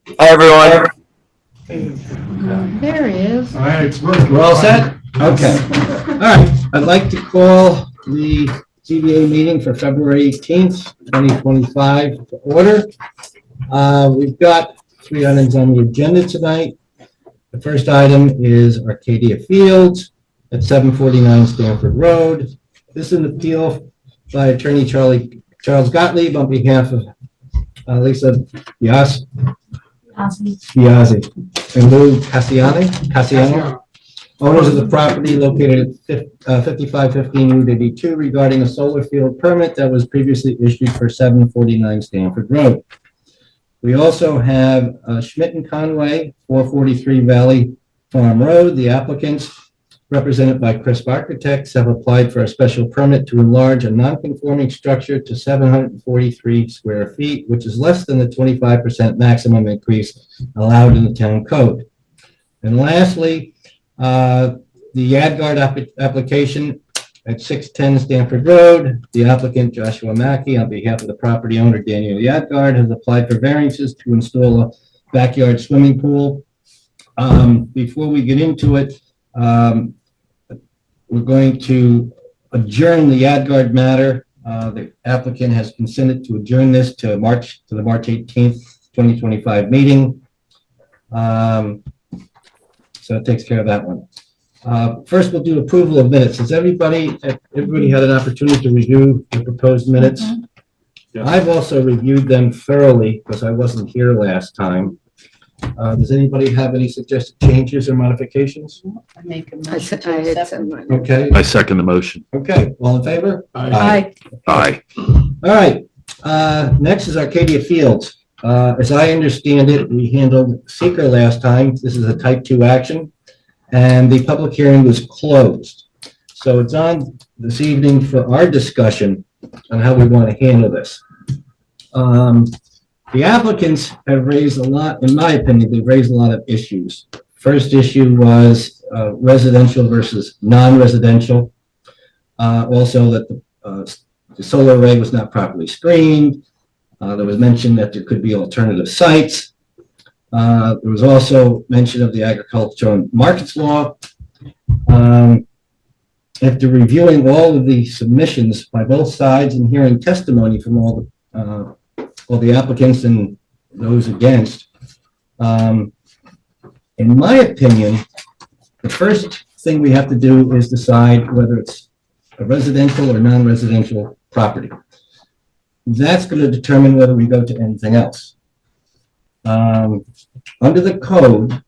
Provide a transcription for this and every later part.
Hi, everyone. There he is. All right, it's working. We're all set? Okay. All right, I'd like to call the ZBA meeting for February 18th, 2025 to order. We've got 3 items on the agenda tonight. The first item is Arcadia Fields at 749 Stanford Road. This is an appeal by Attorney Charles Gottlieb on behalf of Lisa Biasi and Lou Cassiano, owners of the property located at 5515 Route 82 regarding a solar field permit that was previously issued for 749 Stanford Road. We also have Schmidt and Conway, 443 Valley Farm Road. The applicants, represented by Crisp Architects, have applied for a special permit to enlarge a non-conforming structure to 743 square feet, which is less than the 25% maximum increase allowed in the town code. And lastly, the Yadgard application at 610 Stanford Road. The applicant, Joshua Mackey, on behalf of the property owner, Daniel Yadgard, has applied for variances to install a backyard swimming pool. Before we get into it, we're going to adjourn the Yadgard matter. The applicant has consented to adjourn this to the March 18th, 2025 meeting. So it takes care of that one. First, we'll do approval of minutes. Has everybody had an opportunity to review the proposed minutes? Yes. I've also reviewed them thoroughly because I wasn't here last time. Does anybody have any suggested changes or modifications? I make a I motion to had accept. some money. Okay, I second the motion. okay, all in favor? Aye. Aye. All right, next is Arcadia Fields. As I understand it, we handled seeker last time. This is a type 2 action, and the public hearing was closed. So it's on this evening for our discussion on how we want to handle this. The applicants have raised a lot, in my opinion, they've raised a lot of issues. First issue was residential versus non-residential. Also that the solar array was not properly screened. There was mention that there could be alternative sites. There was also mention of the agricultural markets law. After reviewing all of the submissions by both sides and hearing testimony from all the applicants and those against, in my opinion, the first thing we have to do is decide whether it's a residential or non-residential property. That's going to determine whether we go to anything else. Under the code,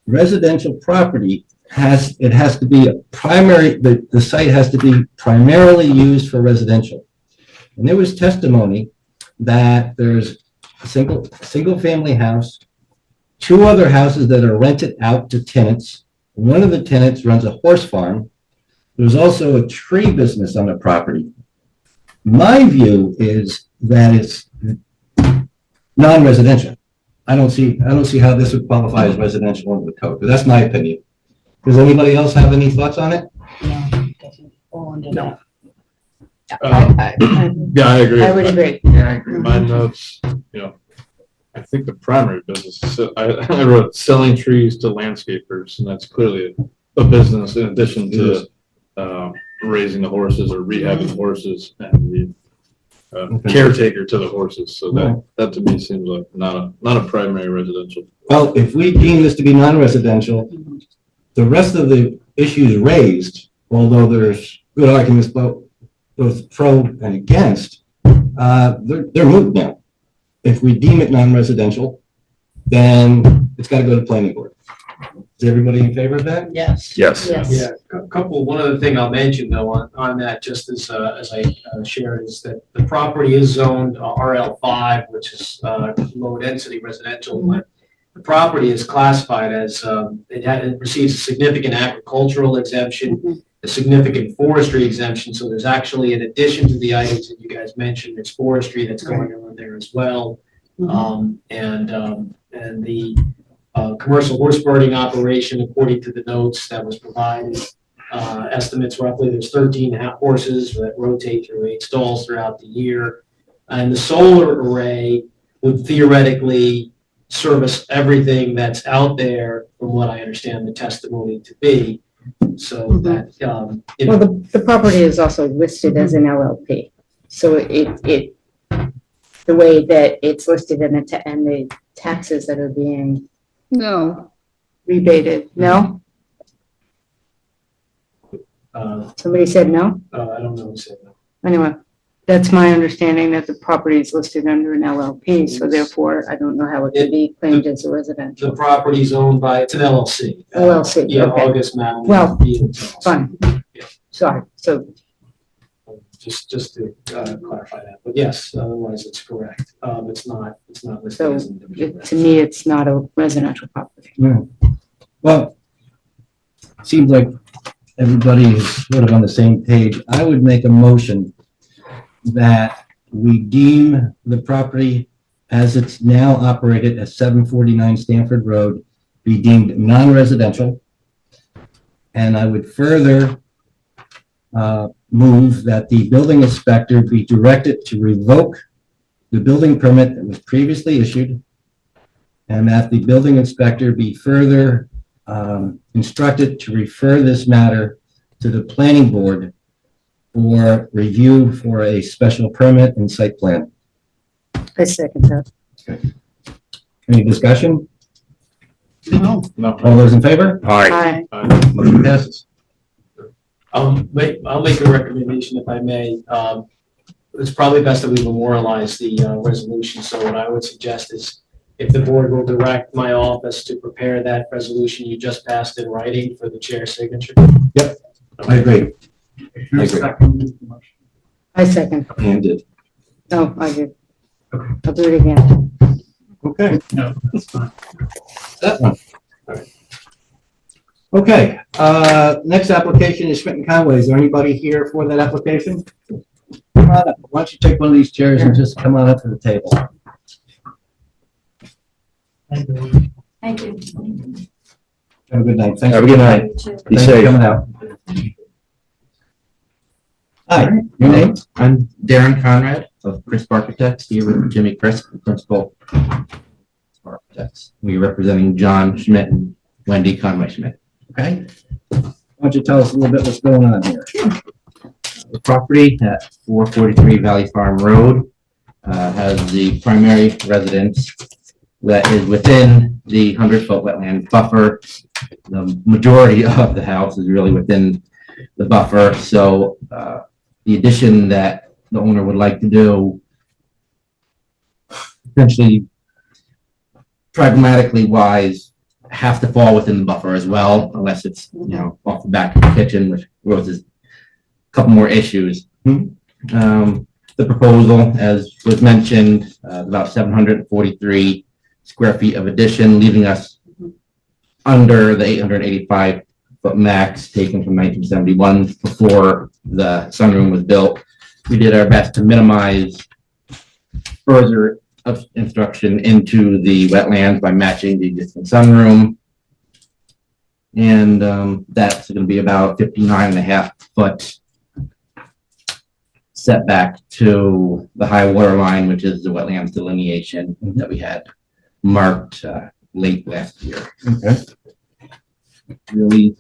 residential property has to be a primary, the site has to be primarily used for residential. And there was testimony that there's a single family house, 2 other houses that are rented out to tenants. One of the tenants runs a horse farm. There's also a tree business on the property. My view is that it's non-residential. I don't see how this would qualify as residential under the code, but that's my opinion. Does anybody else have any thoughts on it? No, doesn't fall under that. Yeah, I agree. I would agree. Yeah, I agree. My notes, I think the primary business, I wrote selling trees to landscapers, and that's clearly a business in addition to raising the horses or rehabbing the horses and the caretaker to the horses. So that to me seems like not a primary residential. Well, if we deem this to be non-residential, the rest of the issues raised, although there's good arguments both pro and against, they're moot now. If we deem it non-residential, then it's got to go to planning board. Is everybody in favor of that? Yes. Yes. Yes. Yeah, one other thing I'll mention though on that, just as I shared, is that the property is zoned RL5, which is low density residential. But the property is classified as, it receives a significant agricultural exemption, a significant forestry exemption. So there's actually, in addition to the items that you guys mentioned, there's forestry that's going on there as well. And the commercial horse birding operation, according to the notes that was provided, estimates roughly there's 13 horses that rotate through 8 stalls throughout the year. And the solar array would theoretically service everything that's out there, from what I understand the testimony to be, so that, you Well, know, the property is also listed as an LLP. So the way that it's listed in and the taxes that are being No, rebated, no? Somebody said no? I don't know who said that. Anyway, that's my understanding that the property is listed under an LLP, so therefore I don't know how it could be claimed as a residential. The property's owned by, it's an LLC. LLC, Yeah, okay. August Mountain. Well, Fields. Fine. Sorry, so, Just to clarify that, but yes, otherwise it's correct. It's not listed So, as an individual. to me, it's not a residential property. Well, seems like everybody is sort of on the same page. I would make a motion that we deem the property as it's now operated at 749 Stanford Road be deemed non-residential. And I would further move that the building inspector be directed to revoke the building permit that was previously issued, and that the building inspector be further instructed to refer this matter to the planning board for review for a special permit and site plan. I second that. Any discussion? no. No. All those in favor? Aye. Motion passes. I'll make a recommendation if I may. It's probably best that we memorialize the resolution, so what I would suggest is if the board will direct my office to prepare that resolution you just passed in writing for the chair's signature. Yep, I agree. I second. And did. No, I did. I'll do it again. Okay. No, that's fine. That one. Okay, next application is Schmidt and Conway. Is there anybody here for that application? Come on up. Why don't you take one of these chairs and just come on up to the table? Thank you. Have a good night. Thanks. Have a good night. Be Thanks for safe. coming out. Hi, your name? I'm Darren Conrad of Crisp Architects, here with Jimmy Crisp, the principal architects. We're representing John Schmidt and Wendy Conway Schmidt. Okay. Why don't you tell us a little bit what's going on here? The property at 443 Valley Farm Road has the primary residence that is within the 100-foot wetland buffer. The majority of the house is really within the buffer, so the addition that the owner would like to do, essentially, pragmatically wise, have to fall within the buffer as well, unless it's, you know, off the back of the kitchen, which raises a couple more issues. The proposal, as was mentioned, about 743 square feet of addition, leaving us under the 885-foot max taken from 1971 before the sunroom was built. We did our best to minimize further obstruction into the wetlands by matching the existing sunroom. And that's going to be about 59.5-foot setback to the high water line, which is the wetlands delineation that we had marked late last year. Okay. Really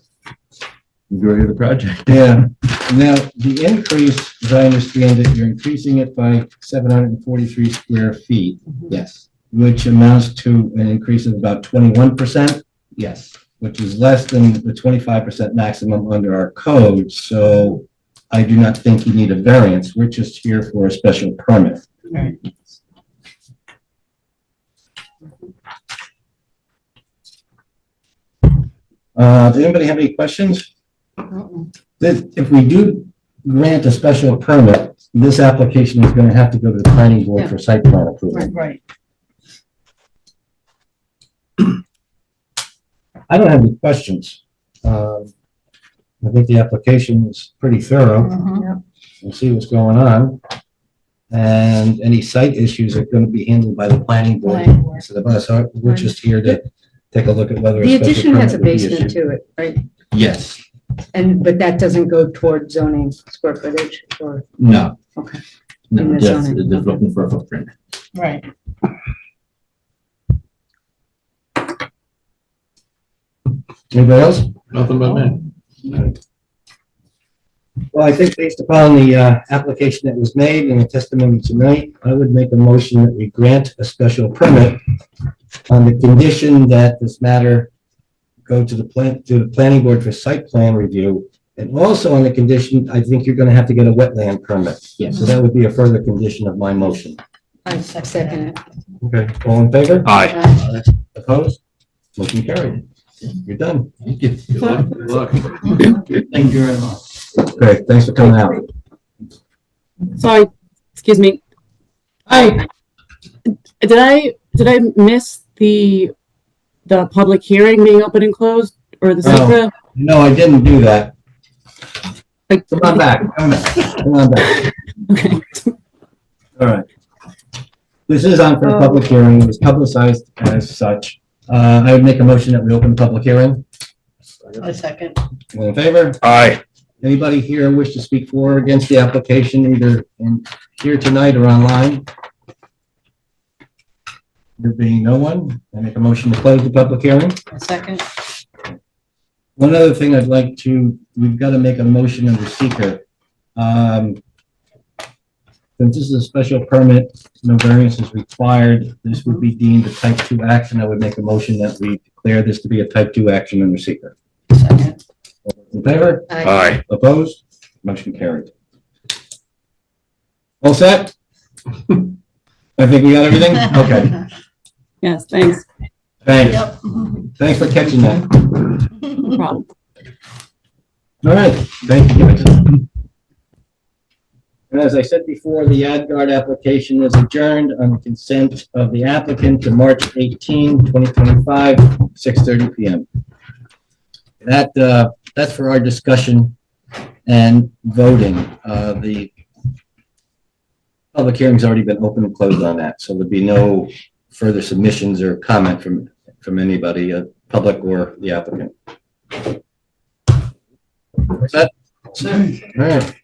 enjoy the project. Yeah. Now, the increase, as I understand it, you're increasing it by 743 square feet, Yes, which amounts to an increase of about 21%, yes. which is less than the 25% maximum under our code. So I do not think you need a variance. We're just here for a special permit. Right. Does anybody have any questions? If we do grant a special permit, this application is going to have to go to the planning board for site plan approval. Right. I don't have any questions. I think the application is pretty thorough. Mhm. We'll see what's going on. And any site issues are going to be handled by the planning board. Planning board. So we're just here to take a look at whether. The special addition has a permit would be basement issued. to it, right? Yes, But that doesn't go toward zoning square footage or, no. Okay. No, In the just, zoning, just okay. looking for a footprint. Right. Anybody else? Nothing but me. Well, I think based upon the application that was made and the testimony tonight, I would make a motion that we grant a special permit on the condition that this matter go to the planning board for site plan review. And also on the condition, I think you're gonna have to get a wetland permit. Yes. So that would be a further condition of my motion. I second it. Okay, all in favor? Aye. Opposed? Motion carried. You're done. Thank you. Good luck. Good luck. Thank you very much. Great, thanks for coming out. Sorry, excuse me. Did I miss the public hearing being open and closed or the Oh. secret? No, I didn't do that. Like, Come on back, come on back. okay. All right. This is on for a public hearing, it was publicized as such. I would make a motion that we open the public hearing. A second. All in favor? Aye. Anybody here wish to speak for or against the application, either here tonight or online? There being no one, I make a motion to close the public hearing. A second. One other thing I'd like to, we've got to make a motion under seeker. Since this is a special permit, no variance is required, this would be deemed a type 2 action. I would make a motion that we declare this to be a type 2 action under seeker. Second. In favor? Aye. Opposed? Motion carried. All set? I think we got everything? Okay, Yes, thanks. thanks. Yep. Thanks for catching that. No problem. All right, thank you. And as I said before, the AdGuard application is adjourned on the consent of the applicant to March 18, 2025, 6:30 PM. That's for our discussion and voting. The public hearing's already been open and closed on that, so there'll be no further submissions or comment from anybody, public or the applicant. What's that? All right.